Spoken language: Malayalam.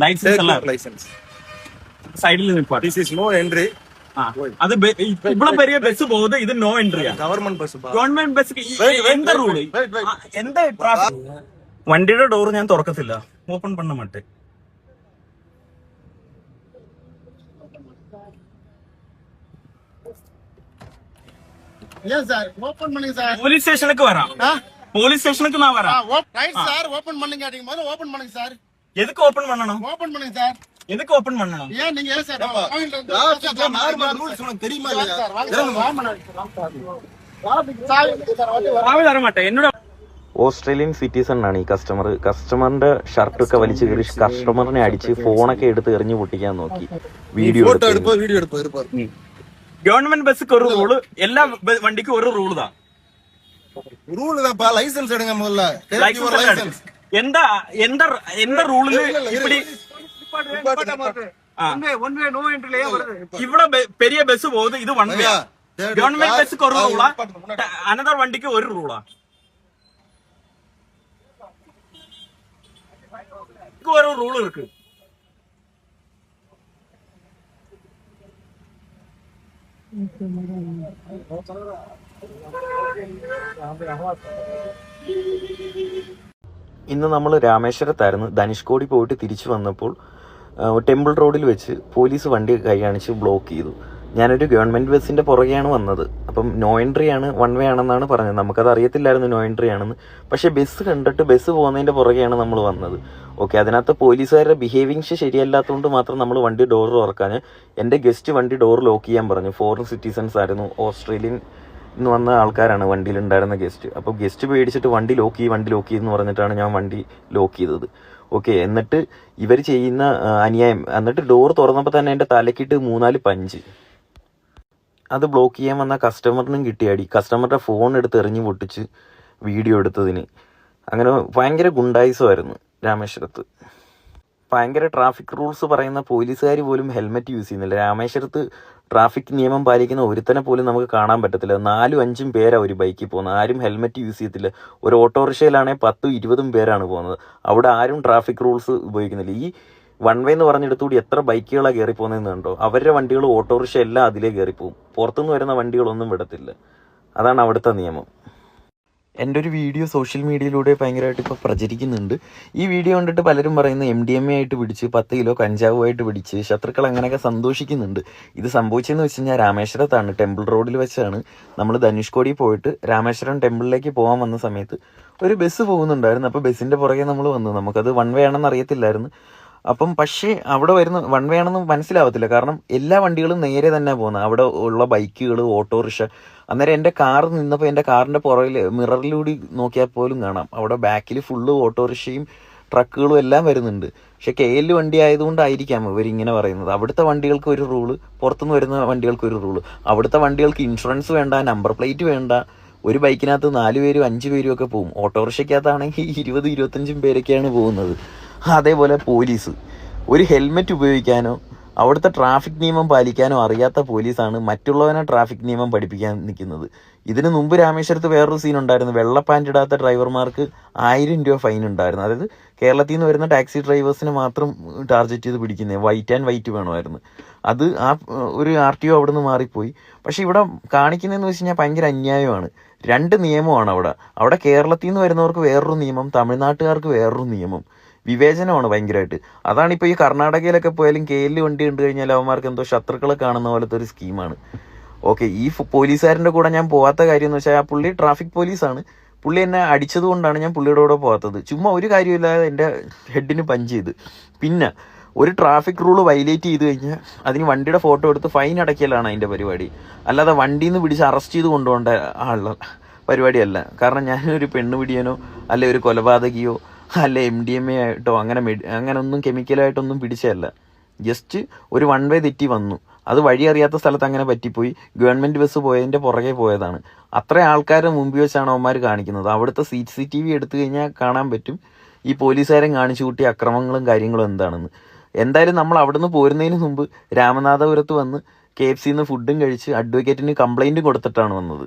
ലൈസൻസ് സൈഡിൽ നിൽപ്പാണ്. This is no entry. அது இவ்வளவு பெரிய பஸ் போகுது, இது நோ என்ட்ரியா? ഗവൺമെന്റ് ബസ് എന്താ റൂള്? എന്താ ട്രാഫിക്? വണ്ടിയുടെ ഡോർ ഞാൻ തുറക്കത്തില്ല, ഓപ്പൺ பண்ண மாட்டேன். போலீஸ் ஸ்டேஷனுக்கு வரான். போலீஸ் ஸ்டேஷனுக்கு நான் வரேன். ரைட் சார், ஓபன் பண்ணுங்க. நீங்க முதல்ல ஓபன் பண்ணுங்க சார். எதுக்கு ஓபன் பண்ணணும்? ஓபன் பண்ணுங்க சார். எதுக்கு ஓபன் பண்ணணும்? ஏன் நீங்க ஏன் சார் நார்மல் ரூல்ஸ் உங்களுக்கு தெரியுமா இல்லையா? சாவி தர மாட்டேன். என்னோட ഓസ്ട്രേലിയൻ സിറ്റിസൺ ആണ് ഈ കസ്റ്റമറിന്റെ ഷർട്ടൊക്കെ വലിച്ചു കയറി കസ്റ്റമറിനെ അടിച്ച് ഫോണൊക്കെ എടുത്ത് എറിഞ്ഞു പൊട്ടിക്കാൻ നോക്കി. വീഡിയോ ഗവൺമെന്റ് ബസ്സുக்கு ഒരു റൂള്, എല്ലാ വണ്ടിക്കും ഒരു റൂള് தான். ரூல் தான்ப்பா, லைசென்ஸ் எடுங்க முதல்ல. லைசென்ஸ் എന്താ എന്താ എന്താ റൂളില് இப்படி ഇവിടെ പെരിയ ബസ് പോകുന്നത്, ഇത് വൺ വേ. ഗവൺമെന്റ് ബസ്സുக்கு ഒരു റൂളാ, അനദർ വണ്ടിക്ക് ഒരു റൂളാ? ஒரு ரூல் இருக்கு. ഇന്ന് നമ്മൾ രാമേശ്വരത്തായിരുന്നു. ധനുഷ്കോടി പോയിട്ട് തിരിച്ചു വന്നപ്പോൾ ടെമ്പിൾ റോഡിൽ വെച്ച് പോലീസ് വണ്ടി കൈ കാണിച്ച് ബ്ലോക്ക് ചെയ്തു. ഞാനൊരു ഗവൺമെന്റ് ബസ്സിന്റെ പുറകെയാണ് വന്നത്. അപ്പം നോ എൻട്രി ആണ്, വൺ വേ ആണെന്നാണ് പറഞ്ഞത്. നമുക്കത് അറിയത്തില്ലായിരുന്നു നോ എൻട്രി ആണെന്ന്. പക്ഷെ ബസ് കണ്ടിട്ട് ബസ് പോകുന്നതിന്റെ പുറകെയാണ് നമ്മൾ വന്നത്. ഓക്കെ, അതിനകത്ത് പോലീസുകാരുടെ ബിഹേവിങ്സ് ശരിയല്ലാത്തതുകൊണ്ട് മാത്രം നമ്മൾ വണ്ടി ഡോർ തുറക്കാൻ, എൻ്റെ ഗസ്റ്റ് വണ്ടി ഡോർ ലോക്ക് ചെയ്യാൻ പറഞ്ഞു. ഫോറിൻ സിറ്റിസൺസ് ആയിരുന്നു, ഓസ്ട്രേലിയൻ ഇന്ന് വന്ന ആൾക്കാരാണ് വണ്ടിയിലുണ്ടായിരുന്ന ഗസ്റ്റ്. അപ്പോൾ ഗസ്റ്റ് പേടിച്ചിട്ട് വണ്ടി ലോക്ക് ചെയ്യെന്ന് പറഞ്ഞിട്ടാണ് ഞാൻ വണ്ടി ലോക്ക് ചെയ്തത്. ഓക്കെ, എന്നിട്ട് ഇവർ ചെയ്യുന്ന അന്യായം, എന്നിട്ട് ഡോർ തുറന്നപ്പോൾ തന്നെ എൻ്റെ തലക്കിട്ട് 3-4 പഞ്ച്. അത് ബ്ലോക്ക് ചെയ്യാൻ വന്ന കസ്റ്റമറിനും കിട്ടിയാടി. കസ്റ്റമറുടെ ഫോൺ എടുത്ത് എറിഞ്ഞു പൊട്ടിച്ച് വീഡിയോ എടുത്തതിന്. അങ്ങനെ ഭയങ്കര ഗുണ്ടായിസമായിരുന്നു രാമേശ്വരത്ത്. ഭയങ്കര ട്രാഫിക് റൂൾസ് പറയുന്ന പോലീസുകാർ പോലും ഹെൽമെറ്റ് യൂസ് ചെയ്യുന്നില്ല. രാമേശ്വരത്ത് ട്രാഫിക് നിയമം പാലിക്കുന്ന ഒരുത്തനെ പോലും നമുക്ക് കാണാൻ പറ്റത്തില്ല. 4-5 പേരാണ് ഒരു ബൈക്കിൽ പോകുന്നത്. ആരും ഹെൽമെറ്റ് യൂസ് ചെയ്യത്തില്ല. ഒരു ഓട്ടോറിക്ഷയിലാണെങ്കിൽ 10-20 പേരാണ് പോകുന്നത്. അവിടെ ആരും ട്രാഫിക് റൂൾസ് ഉപയോഗിക്കുന്നില്ല. ഈ വൺ വേ എന്ന് പറഞ്ഞെടുത്തുകൂടി എത്ര ബൈക്കുകളാണ് കയറി പോകുന്നതെന്ന് കണ്ടോ? അവരുടെ വണ്ടികൾ, ഓട്ടോറിക്ഷ എല്ലാം അതിലേ കയറിപ്പോവും. പുറത്തുനിന്ന് വരുന്ന വണ്ടികളൊന്നും വിടത്തില്ല. അതാണ് അവിടുത്തെ നിയമം. എൻ്റെ ഒരു വീഡിയോ സോഷ്യൽ മീഡിയയിലൂടെ ഭയങ്കരമായിട്ട് ഇപ്പോൾ പ്രചരിക്കുന്നുണ്ട്. ഈ വീഡിയോ കണ്ടിട്ട് പലരും പറയുന്നത് MDMA ആയിട്ട് പിടിച്ച് 10 കിലോ കഞ്ചാവുമായിട്ട് പിടിച്ച് ശത്രുക്കൾ അങ്ങനെയൊക്കെ സന്തോഷിക്കുന്നുണ്ട്. ഇത് സംഭവിച്ചതെന്ന് വെച്ച് കഴിഞ്ഞാൽ രാമേശ്വരത്താണ്, ടെമ്പിൾ റോഡിൽ വെച്ചാണ്. നമ്മൾ ധനുഷ്കോടി പോയിട്ട് രാമേശ്വരം ടെമ്പിളിലേക്ക് പോകാൻ വന്ന സമയത്ത് ഒരു ബസ് പോകുന്നുണ്ടായിരുന്നു. അപ്പോൾ ബസ്സിൻ്റെ പുറകെ നമ്മൾ വന്നു. നമുക്കത് വൺ വേ ആണെന്ന് അറിയത്തില്ലായിരുന്നു. അപ്പം പക്ഷേ അവിടെ വരുന്ന വൺ വേ ആണെന്ന് മനസ്സിലാവത്തില്ല. കാരണം എല്ലാ വണ്ടികളും നേരെ തന്നെ പോകുന്നത്. അവിടെ ഉള്ള ബൈക്കുകൾ, ഓട്ടോറിക്ഷ. അന്നേരം എൻ്റെ കാർ നിന്നപ്പോൾ എൻ്റെ കാറിൻ്റെ പുറകിൽ മിററിലൂടെ നോക്കിയാൽ പോലും കാണാം അവിടെ ബാക്കിൽ ഫുള്ള് ഓട്ടോറിക്ഷയും ട്രക്കുകളും എല്ലാം വരുന്നുണ്ട്. പക്ഷെ KL വണ്ടി ആയതുകൊണ്ടായിരിക്കാം ഇവരിങ്ങനെ പറയുന്നത്. അവിടുത്തെ വണ്ടികൾക്ക് ഒരു റൂള്, പുറത്തുനിന്ന് വരുന്ന വണ്ടികൾക്ക് ഒരു റൂള്. അവിടുത്തെ വണ്ടികൾക്ക് ഇൻഷുറൻസ് വേണ്ട, നമ്പർ പ്ലേറ്റ് വേണ്ട. ഒരു ബൈക്കിനകത്ത് 4 പേരും 5 പേരും ഒക്കെ പോകും. ഓട്ടോറിക്ഷയ്ക്കകത്താണെങ്കിൽ 20-25 പേരൊക്കെയാണ് പോകുന്നത്. അതേപോലെ പോലീസ് ഒരു ഹെൽമെറ്റ് ഉപയോഗിക്കാനോ അവിടുത്തെ ട്രാഫിക് നിയമം പാലിക്കാനോ അറിയാത്ത പോലീസാണ് മറ്റുള്ളവനെ ട്രാഫിക് നിയമം പഠിപ്പിക്കാൻ നിൽക്കുന്നത്. ഇതിന് മുമ്പ് രാമേശ്വരത്ത് വേറൊരു സീൻ ഉണ്ടായിരുന്നു. വെള്ള പാൻറ് ഇടാത്ത ഡ്രൈവർമാർക്ക് 1000 രൂപ ഫൈൻ ഉണ്ടായിരുന്നു. അതായത് കേരളത്തിൽ നിന്ന് വരുന്ന ടാക്സി ഡ്രൈവേഴ്സിനെ മാത്രം ടാർഗറ്റ് ചെയ്ത് പിടിക്കുന്നത്. വൈറ്റ് ആൻഡ് വൈറ്റ് വേണമായിരുന്നു. അത് ഒരു RTO അവിടെ നിന്ന് മാറിപ്പോയി. പക്ഷെ ഇവിടെ കാണിക്കുന്നതെന്ന് വെച്ച് കഴിഞ്ഞാൽ ഭയങ്കര അന്യായമാണ്. 2 നിയമമാണ് അവിടെ കേരളത്തിൽ നിന്ന് വരുന്നവർക്ക് വേറൊരു നിയമം, തമിഴ്നാട്ടുകാർക്ക് വേറൊരു നിയമം. വിവേചനമാണ് ഭയങ്കരമായിട്ട്. അതാണിപ്പോൾ ഈ കർണാടകയിലൊക്കെ പോയാലും KL വണ്ടി കണ്ടു കഴിഞ്ഞാൽ അവന്മാർക്ക് എന്തോ ശത്രുക്കളെ കാണുന്ന പോലത്തെ ഒരു സ്കീമാണ്. ഓക്കെ, ഈ പോലീസുകാരൻ്റെ കൂടെ ഞാൻ പോകാത്ത കാര്യം എന്ന് വെച്ചാൽ ആ പുള്ളി ട്രാഫിക് പോലീസാണ്. പുള്ളി എന്നെ അടിച്ചത് കൊണ്ടാണ് ഞാൻ പുള്ളിയുടെ കൂടെ പോകാത്തത്. ചുമ്മാ ഒരു കാര്യമില്ലാതെ എൻ്റെ ഹെഡിന് പഞ്ച് ചെയ്ത്. പിന്നെ ഒരു ട്രാഫിക് റൂള് വയലേറ്റ് ചെയ്ത് കഴിഞ്ഞാൽ അതിന് വണ്ടിയുടെ ഫോട്ടോ എടുത്ത് ഫൈൻ അടയ്ക്കലാണ് അതിൻ്റെ പരിപാടി. അല്ലാതെ വണ്ടിയിൽ നിന്ന് പിടിച്ച് അറസ്റ്റ് ചെയ്ത് കൊണ്ടുപോകേണ്ട ആളുള്ള പരിപാടിയല്ല. കാരണം ഞാനൊരു പെണ്ണ് പിടിയാനോ അല്ലെ ഒരു കൊലപാതകിയോ അല്ല MDMA ആയിട്ടോ അങ്ങനെ ഒന്നും കെമിക്കലായിട്ടൊന്നും പിടിച്ചതല്ല. ജസ്റ്റ് ഒരു വൺ വേ തെറ്റി വന്നു. അത് വഴി അറിയാത്ത സ്ഥലത്ത് അങ്ങനെ പറ്റിപ്പോയി. ഗവൺമെൻറ് ബസ് പോയതിൻ്റെ പുറകെ പോയതാണ്. അത്ര ആൾക്കാരുടെ മുമ്പിൽ വെച്ചാണ് അവന്മാർ കാണിക്കുന്നത്. അവിടുത്തെ CCTV എടുത്തു കഴിഞ്ഞാൽ കാണാൻ പറ്റും ഈ പോലീസുകാരൻ കാണിച്ചു കൂട്ടിയ അക്രമങ്ങളും കാര്യങ്ങളും എന്താണെന്ന്. എന്തായാലും നമ്മൾ അവിടെ നിന്ന് പോരുന്നതിന് മുമ്പ് രാമനാഥപുരത്ത് വന്ന് KFC-ന്ന് ഫുഡും കഴിച്ച് അഡ്വക്കേറ്റിന് കംപ്ലൈന്റ് കൊടുത്തിട്ടാണ് വന്നത്.